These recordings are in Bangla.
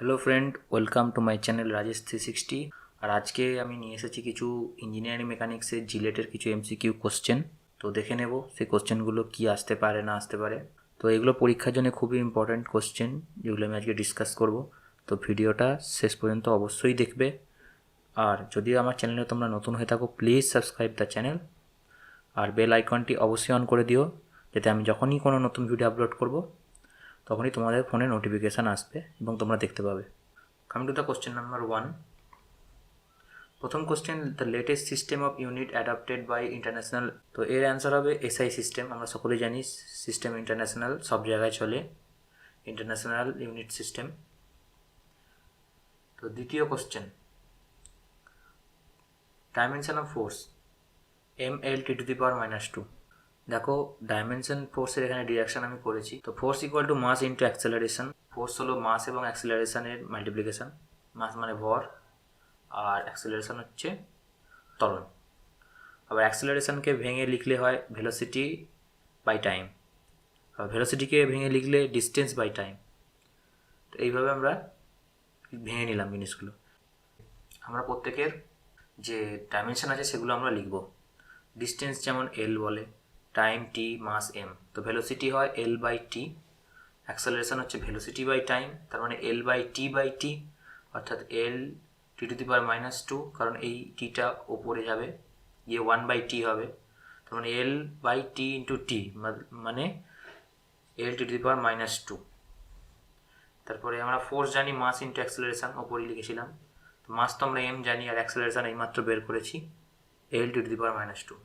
Hello friend, welcome to my channel Rajesh 360। আর আজকে আমি নিয়ে এসেছি কিছু ইঞ্জিনিয়ারিং মেকানিক্সের জিলেটের কিছু এমসিকিউ কোশ্চেন। তো দেখে নেব সেই কোশ্চেনগুলো কি আসতে পারে না আসতে পারে। তো এগুলো পরীক্ষার জন্য খুবই ইম্পর্ট্যান্ট কোশ্চেন, যেগুলো আমি আজকে ডিসকাস করব। তো ভিডিওটা শেষ পর্যন্ত অবশ্যই দেখবে। আর যদি আমার চ্যানেলে তোমরা নতুন হয়ে থাকো, প্লিজ সাবস্ক্রাইব দ্য চ্যানেল আর বেল আইকনটি অবশ্যই অন করে দিও, যাতে আমি যখনই কোনো নতুন ভিডিও আপলোড করব তখনই তোমাদের ফোনে নোটিফিকেশান আসবে এবং তোমরা দেখতে পাবে। Coming to the question number 1। প্রথম question, the latest system of unit adopted by international. তো এর অ্যান্সার হবে এসআই সিস্টেম। আমরা সকলেই জানি সিস্টেম ইন্টারন্যাশনাল সব জায়গায় চলে, ইন্টারন্যাশনাল ইউনিট সিস্টেম। তো দ্বিতীয় question, dimension of force mL(T⁻²). দেখো, ডাইমেনশন ফোর্সের এখানে ডিরেকশন আমি করেছি। তো force equal to mass into acceleration. Force হলো মাস এবং অ্যাক্সেলারেশনের মাল্টিপ্লিকেশন। মাস মানে ভর, আর অ্যাক্সেলারেশন হচ্ছে ত্বরণ। আবার অ্যাক্সেলারেশনকে ভেঙে লিখলে হয় ভেলোসিটি বাই টাইম, আর ভেলোসিটিকে ভেঙে লিখলে ডিস্টেন্স বাই টাইম। তো এইভাবে আমরা ভেঙে নিলাম জিনিসগুলো। আমরা প্রত্যেকের যে ডাইমেনশন আছে সেগুলো আমরা লিখব। ডিস্টেন্স যেমন এল বলে, টাইম টি, মাস এম। তো ভেলোসিটি হয় এল বাই টি, অ্যাক্সেলারেশন হচ্ছে ভেলোসিটি বাই টাইম, তার মানে এল বাই টি, অর্থাৎ L(T⁻²), কারণ এই টিটা ওপরে যাবে গিয়ে 1/t হবে। তার মানে L by T into T, মানে L(T⁻²). তারপরে আমরা ফোর্স জানি মাস ইন্টু অ্যাক্সেলারেশন, ওপরেই লিখেছিলাম। তো মাস তো আমরা এম জানি, আর অ্যাক্সেলারেশন এইমাত্র বের করেছি L(T⁻²).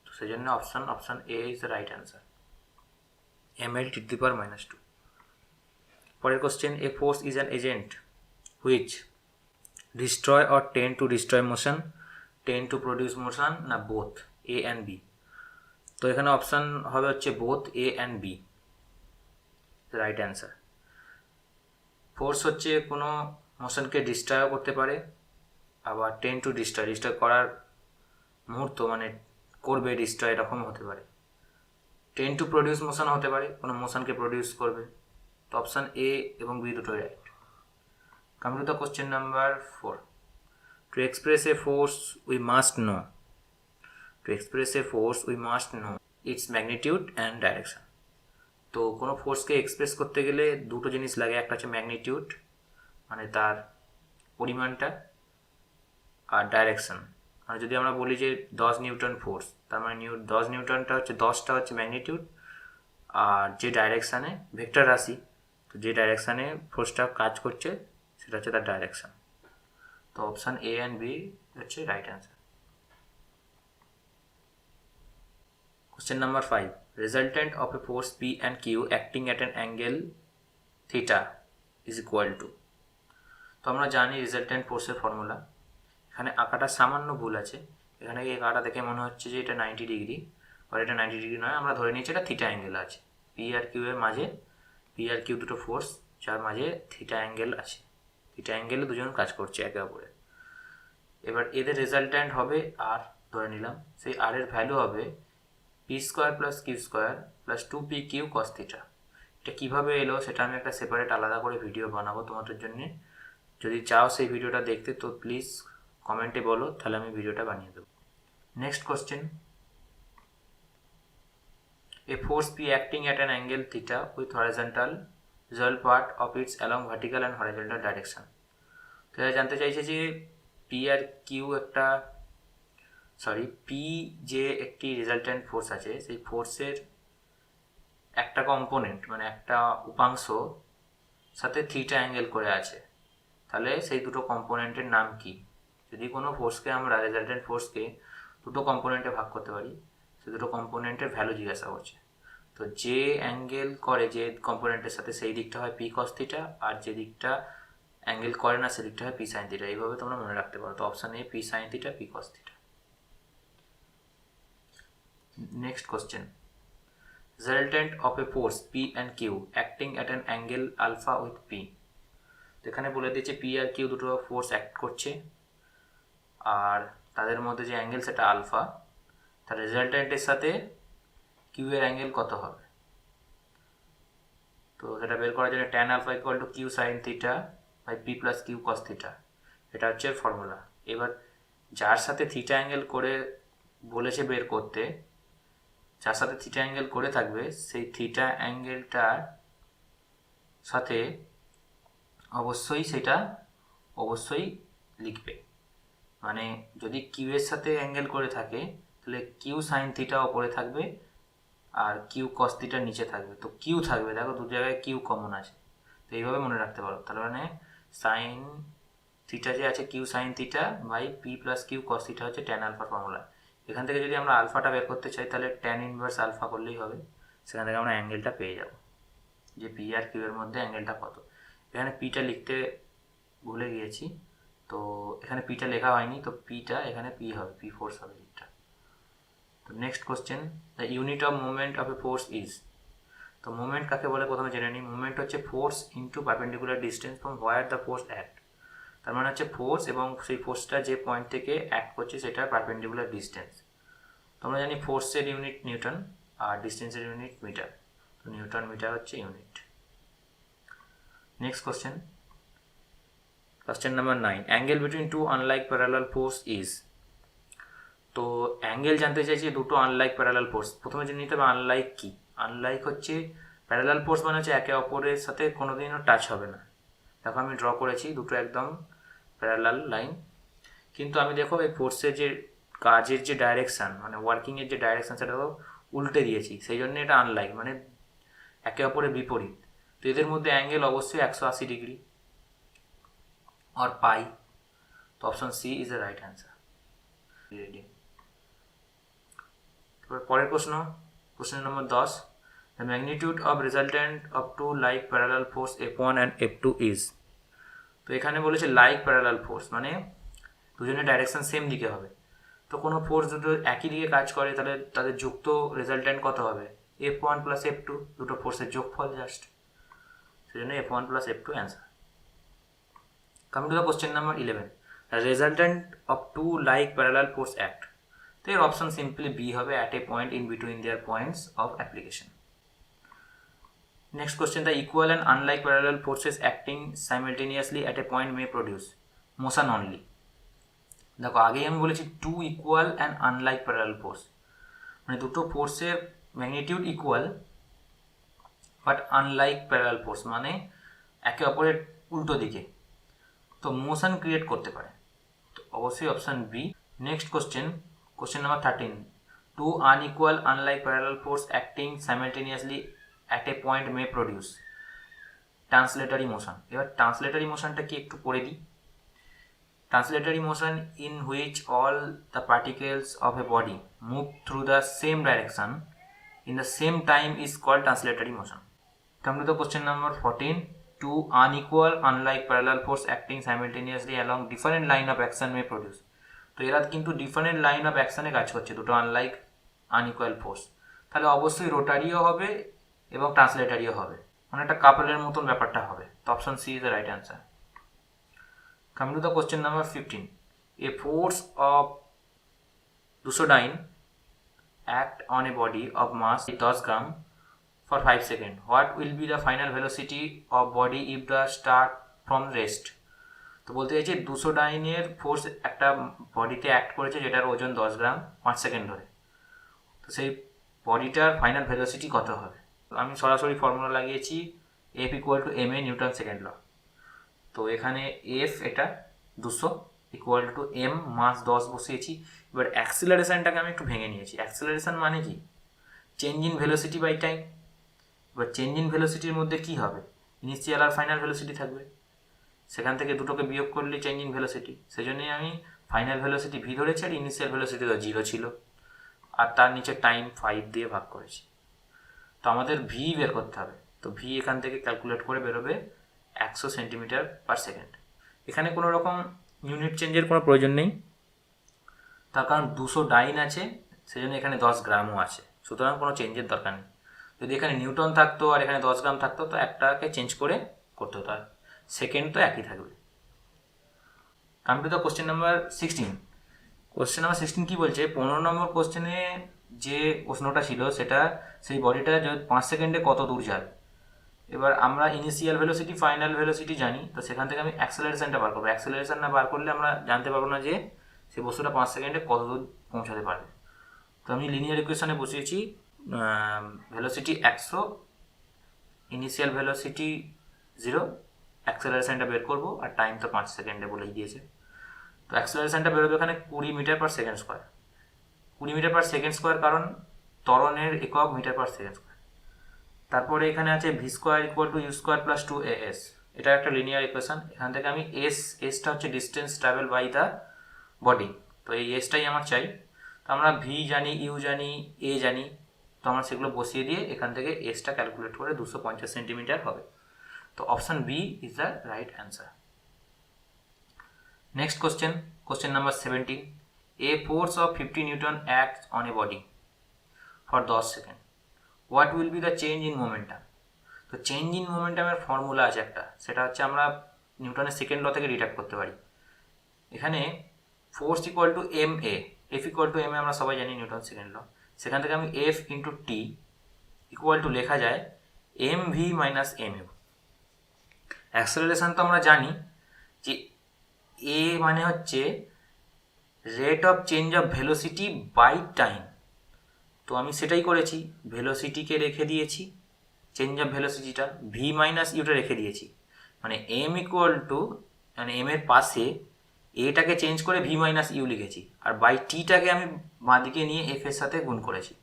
তো সেই জন্য option A is the right answer, mL(T⁻²). পরের question, A force is an agent which destroy or tend to destroy motion, tend to produce motion, না বোথ, এ অ্যান্ড বি। তো এখানে অপশান হবে হচ্ছে both, A and B, right answer. Force হচ্ছে কোনো মোশনকে ডিস্ট্রয়ও করতে পারে, আবার টেন টু ডিস্ট্রয় করার মুহূর্ত মানে করবে ডিস্ট্রয়, এরকম হতে পারে। টেন টু প্রডিউস মোশন হতে পারে, কোনো মোশনকে প্রডিউস করবে। তো অপশান এ এবং বি দুটোই right. Coming to the question number 4. To express a force, we must know. To express a force, we must know its magnitude and direction. তো কোনো ফোর্সকে এক্সপ্রেস করতে গেলে দুটো জিনিস লাগে, একটা হচ্ছে ম্যাগনিটিউড মানে তার পরিমাণটা, আর ডাইরেকশন। মানে যদি আমরা বলি যে 10 নিউটন ফোর্স, তার মানে 10 নিউটনটা হচ্ছে 10টা হচ্ছে ম্যাগনিটিউড, আর যে ডাইরেকশানে ভেক্টর রাশি, তো যে ডাইরেকশানে ফোর্সটা কাজ করছে সেটা হচ্ছে তার ডাইরেকশন। তো অপশান এ অ্যান্ড বি হচ্ছে right answer. Question number 5. Resultant of a force P and Q acting at an angle theta is equal to. তো আমরা জানি রেজাল্ট্যান্ট ফোর্সের ফর্মুলা। এখানে আঁকাটা সামান্য ভুল আছে। এখানে এই আঁকাটা দেখে মনে হচ্ছে যে এটা 90 ডিগ্রি, আর এটা 90 ডিগ্রি নয়। আমরা ধরে নিচ্ছি এটা থিটা অ্যাঙ্গেল আছে। পি আর কিউ এর মাঝে, পি আর কিউ দুটো ফোর্স, যার মাঝে থিটা অ্যাঙ্গেল আছে। থিটা অ্যাঙ্গেলে দুজন কাজ করছে একে অপরে। এবার এদের রেজাল্ট্যান্ট হবে আর, ধরে নিলাম। সেই আর এর ভ্যালু হবে p² + q² + 2pq cos theta. এটা কীভাবে এলো সেটা আমি একটা সেপারেট আলাদা করে ভিডিও বানাবো তোমাদের জন্য। যদি চাও সেই ভিডিওটা দেখতে তো প্লিজ কমেন্টে বলো, তাহলে আমি ভিডিওটা বানিয়ে দেবো। Next question, A force P acting at an angle theta with horizontal usual part of its along vertical and horizontal direction. তো এরা জানতে চাইছে যে পি আর কিউ পি যে একটি রেজাল্ট্যান্ট ফোর্স আছে, সেই ফোর্সের একটা কম্পোনেন্ট মানে একটা উপাংশ সাথে থিটা অ্যাঙ্গেল করে আছে, তাহলে সেই দুটো কম্পোনেন্টের নাম কি? যদি কোনো ফোর্সকে আমরা রেজাল্ট্যান্ট ফোর্সকে দুটো কম্পোনেন্টে ভাগ করতে পারি, সেই দুটো কম্পোনেন্টের ভ্যালু জিজ্ঞাসা করছে। তো যে অ্যাঙ্গেল করে যে কম্পোনেন্টের সাথে সেই দিকটা হয় পি কস থিটা, আর যে দিকটা অ্যাঙ্গেল করে না সেদিকটা হয় পি সাইন থিটা। এইভাবে তোমরা মনে রাখতে পারো। তো option A P sine theta, P cos theta. Next question, resultant of a force P and Q acting at an angle alpha with P. তো এখানে বলে দিয়েছে পি আর কিউ দুটো ফোর্স অ্যাক্ট করছে, আর তাদের মধ্যে যে অ্যাঙ্গেল সেটা আলফা। তার রেজাল্ট্যান্টের সাথে কিউ এর অ্যাঙ্গেল কত হবে? তো সেটা বের করার জন্য tan α = q sin theta by P plus Q cos theta, এটা হচ্ছে ফর্মুলা। এবার যার সাথে থিটা অ্যাঙ্গেল করে বলেছে বের করতে, যার সাথে থিটা অ্যাঙ্গেল করে থাকবে সেই থিটা অ্যাঙ্গেলটার সাথে অবশ্যই লিখবে। মানে যদি কিউ এর সাথে অ্যাঙ্গেল করে থাকে তাহলে কিউ সাইন থিটা ওপরে থাকবে আর কিউ কস থিটার নিচে থাকবে। তো কিউ থাকবে, দেখো দু জায়গায় কিউ কমন আছে, তো এইভাবে মনে রাখতে পারো। তার মানে সাইন থিটা যে আছে Q sine theta by P plus Q cos theta হচ্ছে ট্যান আলফার ফর্মুলা। এখান থেকে যদি আমরা আলফাটা বের করতে চাই তাহলে ট্যান ইনভার্স আলফা করলেই হবে, সেখান থেকে আমরা অ্যাঙ্গেলটা পেয়ে যাব যে পি আর কিউ এর মধ্যে অ্যাঙ্গেলটা কত। এখানে পিটা লিখতে ভুলে গিয়েছি, তো এখানে পিটা লেখা হয়নি, তো পিটা এখানে পি হবে, পি ফোর্স হবে দিকটা। তো next question, the unit of movement of A force is. তো মুভমেন্ট কাকে বলে প্রথমে জেনে নিই। মুভমেন্ট হচ্ছে force into perpendicular distance from where the force act. তার মানে হচ্ছে ফোর্স এবং সেই ফোর্সটা যে পয়েন্ট থেকে অ্যাক্ট করছে সেটা পারপেন্ডিকুলার ডিস্টেন্স। তো আমরা জানি ফোর্সের ইউনিট নিউটন আর ডিস্টেন্সের ইউনিট মিটার, তো নিউটন মিটার হচ্ছে unit. Next question, question number 9, angle between two unlike parallel force is. তো অ্যাঙ্গেল জানতে চাইছি দুটো আনলাইক প্যারালাল ফোর্স। প্রথমে জেনে নিতে হবে আনলাইক কি। আনলাইক হচ্ছে প্যারালাল ফোর্স মানে হচ্ছে একে অপরের সাথে কোনোদিনও টাচ হবে না। দেখো আমি ড্র করেছি দুটো একদম প্যারালাল লাইন, কিন্তু আমি দেখো এই ফোর্সের যে কাজের যে ডাইরেকশান মানে ওয়ার্কিংয়ের যে ডাইরেকশান সেটা উল্টে দিয়েছি, সেই জন্য এটা আনলাইক, মানে একে অপরের বিপরীত। তো এদের মধ্যে অ্যাঙ্গেল অবশ্যই 180 ডিগ্রি और पाई। तो option C is the right answer. পরের প্রশ্ন, question number 10, the magnitude of resultant of two like parallel force F1 and F2 is. তো এখানে বলেছে লাইক প্যারালাল ফোর্স মানে দুজনের ডাইরেকশন সেম দিকে হবে। তো কোনো ফোর্স দুটো একই দিকে কাজ করে তাহলে তাদের যুক্ত রেজাল্টেন্ট কত হবে, F1 প্লাস F2, দুটো ফোর্সের যোগফল জাস্ট, সেই জন্য F1 plus F2 answer. Coming to the question number 11, the resultant of two like parallel force act. তো এর অপশন সিম্পলি বি হবে, at a point in between their points of application. Next question, the equal and unlike parallel forces acting simultaneously at a point may produce motion only. দেখো আগেই আমি বলেছি two equal and unlike parallel force মানে দুটো ফোর্সের magnitude equal but unlike parallel force মানে একে অপরের উল্টো দিকে, তো মোশন ক্রিয়েট করতে পারে, তো অবশ্যই option B. Next question, question number 13, two unequal unlike parallel force acting simultaneously at a point may produce translatory motion. এবার ট্রান্সলেটারি মোশনটা কি একটু পড়ে দিই। Translatory motion in which all the particles of a body move through the same direction in the same time is called translatory motion. Come to the question number 14, two unequal unlike parallel force acting simultaneously along different line of action may produce। তো এরা কিন্তু ডিফারেন্ট লাইন অফ অ্যাকশনে কাজ করছে দুটো আনলাইক আনইকুয়াল ফোর্স, তাহলে অবশ্যই রোটারিও হবে এবং ট্রান্সলেটারিও হবে, মানে একটা কাপলের মতন ব্যাপারটা হবে, তো option C is the right answer. Coming to the question number 15, a force of 200 dyne act on a body of mass 10 gram for 5 seconds. What will be the final velocity of body if the start from rest? তো বলতে চাইছে 200 ডাইনের ফোর্স একটা বডিতে অ্যাক্ট করেছে যেটার ওজন 10 গ্রাম 5 সেকেন্ড ধরে, তো সেই বডিটার ফাইনাল ভেলোসিটি কত হবে। আমি সরাসরি ফর্মুলা লাগিয়েছি F equal to ma newton second law. তো এখানে F এটা 200 ইকুয়াল টু m মাস 10 বসিয়েছি। এবার অ্যাক্সিলারেশনটাকে আমি একটু ভেঙে নিয়েছি। অ্যাক্সিলারেশন মানে কি, change in velocity by time. এবার চেঞ্জ ইন ভেলোসিটির মধ্যে কী হবে, ইনিশিয়াল আর ফাইনাল ভেলোসিটি থাকবে, সেখান থেকে দুটোকে বিয়োগ করলে চেঞ্জ ইন ভেলোসিটি, সেই জন্যই আমি ফাইনাল ভেলোসিটি ভি ধরেছি আর ইনিশিয়াল ভেলোসিটি তো 0 ছিল আর তার নিচে টাইম 5 দিয়ে ভাগ করেছি। তো আমাদের ভি বের করতে হবে, তো ভি এখান থেকে ক্যালকুলেট করে বেরোবে 100 সেন্টিমিটার পার সেকেন্ড। এখানে কোনো রকম ইউনিট চেঞ্জের কোনো প্রয়োজন নেই, তার কারণ 200 ডাইন আছে সেজন্য এখানে 10 গ্রামও আছে, সুতরাং কোনো চেঞ্জের দরকার নেই। যদি এখানে নিউটন থাকতো আর এখানে 10 গ্রাম থাকতো তো একটাকে চেঞ্জ করে করতে হতো, আর সেকেন্ড তো একই থাকবে। Come to the question number 16, question number 16 কী বলছে, 15 নম্বর কোশ্চেনে যে প্রশ্নটা ছিল সেটা সেই বডিটা 5 সেকেন্ডে কত দূর যাবে। এবার আমরা ইনিশিয়াল ভেলোসিটি ফাইনাল ভেলোসিটি জানি, তো সেখান থেকে আমি অ্যাক্সেলারেশনটা বার করবো। অ্যাক্সেলারেশন না বার করলে আমরা জানতে পারবো না যে সেই বস্তুটা 5 সেকেন্ডে কত দূর পৌঁছাতে পারবে। তো আমি লিনিয়ার ইকুয়েশনে বসিয়েছি ভেলোসিটি 100, ইনিশিয়াল ভেলোসিটি 0, অ্যাক্সেলারেশনটা বের করবো, আর টাইম তো 5 সেকেন্ডে বলেই দিয়েছে। তো অ্যাক্সেলারেশনটা বেরোবে এখানে 20 metre per second square. 20 metre per second square, কারণ ত্বরণের একক মিটার পার সেকেন্ড স্কোয়ার। তারপরে এখানে আছে V square equal to U square plus 2as, এটা একটা লিনিয়ার ইকুয়েশন। এখান থেকে আমি এসটা হচ্ছে distance travel by the body, তো এই এসটাই আমার চাই। তো আমরা ভি জানি, ইউ জানি, এ জানি, তো আমরা সেগুলো বসিয়ে দিয়ে এখান থেকে এসটা ক্যালকুলেট করে 250 সেন্টিমিটার হবে। তো option B is the right answer. Next question number 17, a force of 50 newton acts on a body for 10 second, what will be the change in momentum? তো চেঞ্জ ইন মোমেন্টামের ফর্মুলা আছে একটা, সেটা হচ্ছে আমরা নিউটনের সেকেন্ড ল থেকে ডিডাক্ট করতে পারি। এখানে force equal to M A, F equal to M A আমরা সবাই জানি নিউটন সেকেন্ড ল। সেখান থেকে আমি F into T equal to লেখা যায় M V minus M U. Acceleration তো আমরা জানি যে এ মানে হচ্ছে rate of change of velocity by time, তো আমি সেটাই করেছি, ভেলোসিটিকে রেখে দিয়েছি, চেঞ্জ অফ ভেলোসিটিটা ভি মাইনাস ইউটা রেখে দিয়েছি, মানে এম ইকুয়াল টু, মানে এম এর পাশে এটাকে চেঞ্জ করে ভি মাইনাস ইউ লিখেছি, আর বাই টিটাকে আমি বাঁদিকে নিয়ে এফ এর সাথে গুণ করেছি।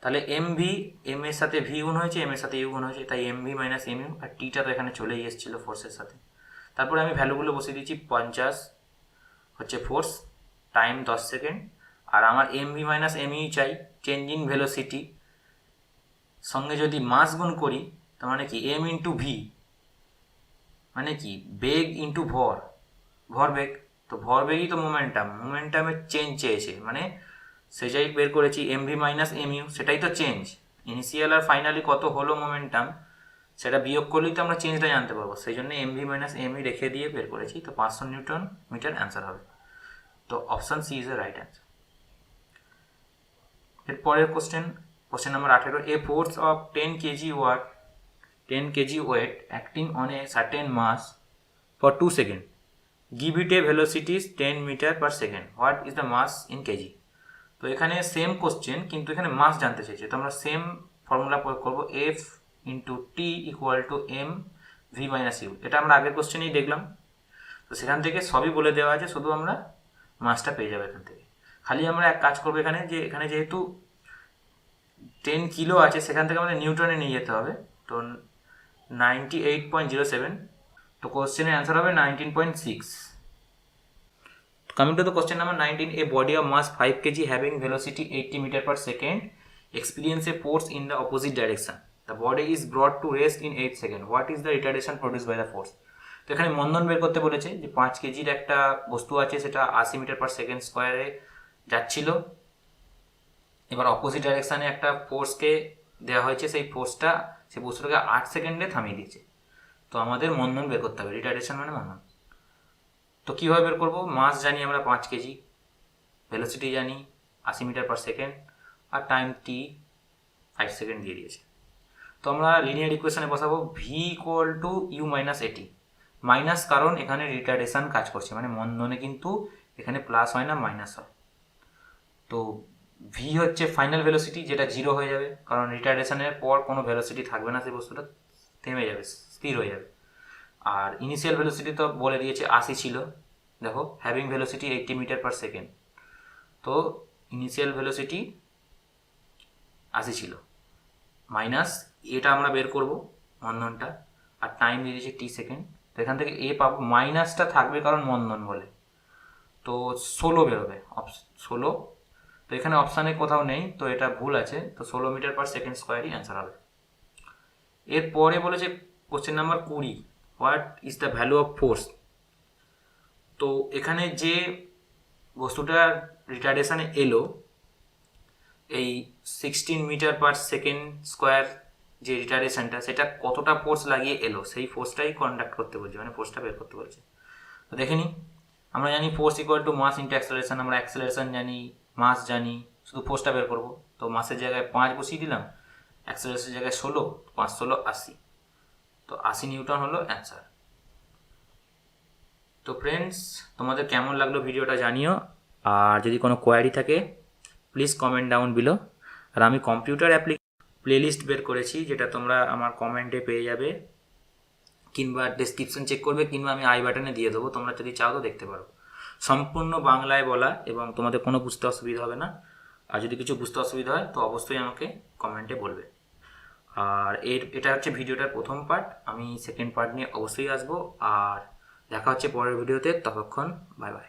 তাহলে এম ভি, এম এর সাথে ভি গুণ হয়েছে, এম এর সাথে ইউ গুণ হয়েছে, তাই M V minus M U, আর টিটা তো এখানে চলেই এসেছিলো ফোর্সের সাথে। তারপরে আমি ভ্যালুগুলো বসিয়ে দিচ্ছি, 50 হচ্ছে ফোর্স, টাইম 10 সেকেন্ড, আর আমার M V minus M U চাই, চেঞ্জ ইন ভেলোসিটি, সঙ্গে যদি মাস গুণ করি তার মানে কি এম ইন্টু ভি, মানে কি বেগ ইন্টু ভরবেগ, তো ভরবেগই তো মোমেন্টামের চেঞ্জ চেয়েছে, মানে সেটাই বের করেছি M V minus M U, সেটাই তো চেঞ্জ। ইনিশিয়াল আর ফাইনালি কত হলো মোমেন্টাম, সেটা বিয়োগ করলেই তো আমরা চেঞ্জটা জানতে পারবো, সেই জন্য M V minus M U রেখে দিয়ে বের করেছি। তো 500 নিউটন মিটার অ্যান্সার হবে। তো option C is a right answer. এরপরের question number 18, a force of 10 kg weight acting on a certain mass for 2 seconds, give it a velocity 10 meter per second, what is the mass in kg? তো এখানে সেম কোশ্চেন, কিন্তু এখানে মাস জানতে চাইছে, তো আমরা সেম ফর্মুলা প্রয়োগ করবো, F into T equal to M V minus U, এটা আমরা আগের কোশ্চেনেই দেখলাম। তো সেখান থেকে সবই বলে দেওয়া আছে, শুধু আমরা মাসটা পেয়ে যাবো এখান থেকে। খালি আমরা এক কাজ করবো, এখানে যেহেতু 10 কিলো আছে, সেখান থেকে আমাদের নিউটনে নিয়ে যেতে হবে, তো 98.07, তো কোশ্চেনের অ্যান্সার হবে 19.6। Coming to the question number 19, a body of mass 5 kg having velocity 80 meter per second experience a force in the opposite direction. The body is brought to rest in 8 seconds. What is the retardation produced by the force? তো এখানে মন্দন বের করতে বলেছে যে 5 কেজির একটা বস্তু আছে, সেটা 80 মিটার পার সেকেন্ড স্কোয়ারে যাচ্ছিল, এবার অপোজিট ডাইরেকশানে একটা ফোর্সকে দেওয়া হয়েছে, সেই ফোর্সটা সেই বস্তুটাকে 8 সেকেন্ডে থামিয়ে দিয়েছে। তো আমাদের মন্দন বের করতে হবে, রিটার্ডেশন মানে মন্দন। তো কীভাবে বের করবো? মাস জানি আমরা 5 কেজি, ভেলোসিটি জানি 80 মিটার পার সেকেন্ড, আর টাইম টি 5 সেকেন্ড দিয়ে দিয়েছে। তো আমরা লিনিয়ার ইকুয়েশনে বসাবো V equal to U minus A T, minus কারণ এখানে রিটার্ডেশন কাজ করছে, মানে মন্দনে কিন্তু এখানে প্লাস হয় না মাইনাস হয়। তো ভি হচ্ছে ফাইনাল ভেলোসিটি, যেটা 0 হয়ে যাবে, কারণ রিটার্ডেশনের পর কোনো ভেলোসিটি থাকবে না, সেই বস্তুটা থেমে যাবে, স্থির হয়ে যাবে। আর ইনিশিয়াল ভেলোসিটি তো বলে দিয়েছে 80 ছিল, দেখো having velocity 80 metre per second, তো ইনিশিয়াল ভেলোসিটি 80 ছিল, মাইনাস এটা আমরা বের করব মন্দনটা, আর টাইম দিয়ে দিয়েছে টি সেকেন্ড, তো এখান থেকে এ পাবো, মাইনাসটা থাকবে কারণ মন্দন বলে, তো 16 বেরোবে, 16। তো এখানে অপশানে কোথাও নেই, তো এটা ভুল আছে, তো 16 মিটার পার সেকেন্ড স্কোয়ারই অ্যান্সার হবে। এরপরে বলেছে question number 20, what is the value of force? তো এখানে যে বস্তুটা রিটার্ডেশানে এলো, এই 16 মিটার পার সেকেন্ড স্কোয়ার যে রিটার্ডেশনটা, সেটা কতটা ফোর্স লাগিয়ে এলো, সেই ফোর্সটাই কন্ডাক্ট করতে বলছে, মানে ফোর্সটা বের করতে বলছে। তো দেখে নিই, আমরা জানি force equal to mass into acceleration, আমরা অ্যাক্সেলারেশন জানি, মাস জানি, শুধু ফোর্সটা বের করবো। তো মাসের জায়গায় 5 বসিয়ে দিলাম, অ্যাক্সেলারেশনের জায়গায় 16, 5 16 80, তো 80 নিউটন হলো অ্যান্সার। তো ফ্রেন্ডস, তোমাদের কেমন লাগলো ভিডিওটা জানিও, আর যদি কোনো কোয়ারি থাকে প্লিজ কমেন্ট ডাউন বিলো। আর আমি কম্পিউটার প্লেলিস্ট বের করেছি, যেটা তোমরা আমার কমেন্টে পেয়ে যাবে, কিংবা ডেসক্রিপশন চেক করবে, কিংবা আমি আই বাটনে দিয়ে দেবো, তোমরা যদি চাও তো দেখতে পারো। সম্পূর্ণ বাংলায় বলা, এবং তোমাদের কোনো বুঝতে অসুবিধা হবে না। আর যদি কিছু বুঝতে অসুবিধা হয় তো অবশ্যই আমাকে কমেন্টে বলবে। আর এটা হচ্ছে ভিডিওটার প্রথম পার্ট, আমি সেকেন্ড পার্ট নিয়ে অবশ্যই আসবো। আর দেখা হচ্ছে পরের ভিডিওতে, ততক্ষণ বাই বাই।